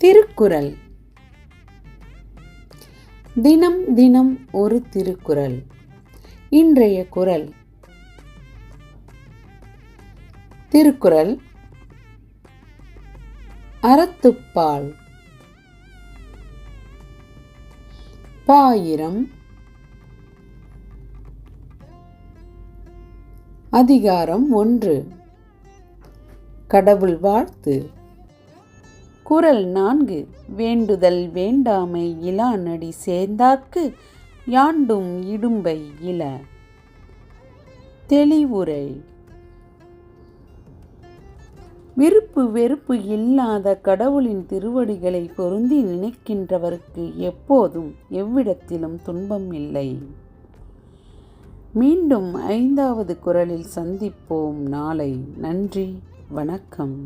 திருக்குறள். தினம் தினம் ஒரு திருக்குறள். இன்றைய குறள். திருக்குறள் அறத்துப்பால். பாயிரம். அதிகாரம் 1. கடவுள் வாழ்த்து. குறள் 4. வேண்டுதல் வேண்டாமை இலானடி சேர்ந்தார்க்கு யாண்டும் இடும்பை இல. தெளிவுரை. விருப்பு வெறுப்பு இல்லாத கடவுளின் திருவடிகளை பொருந்தி நினைக்கின்றவருக்கு எப்போதும் எவ்விடத்திலும் துன்பம் இல்லை. மீண்டும் 5வது குறளில் சந்திப்போம் நாளை. நன்றி, வணக்கம்.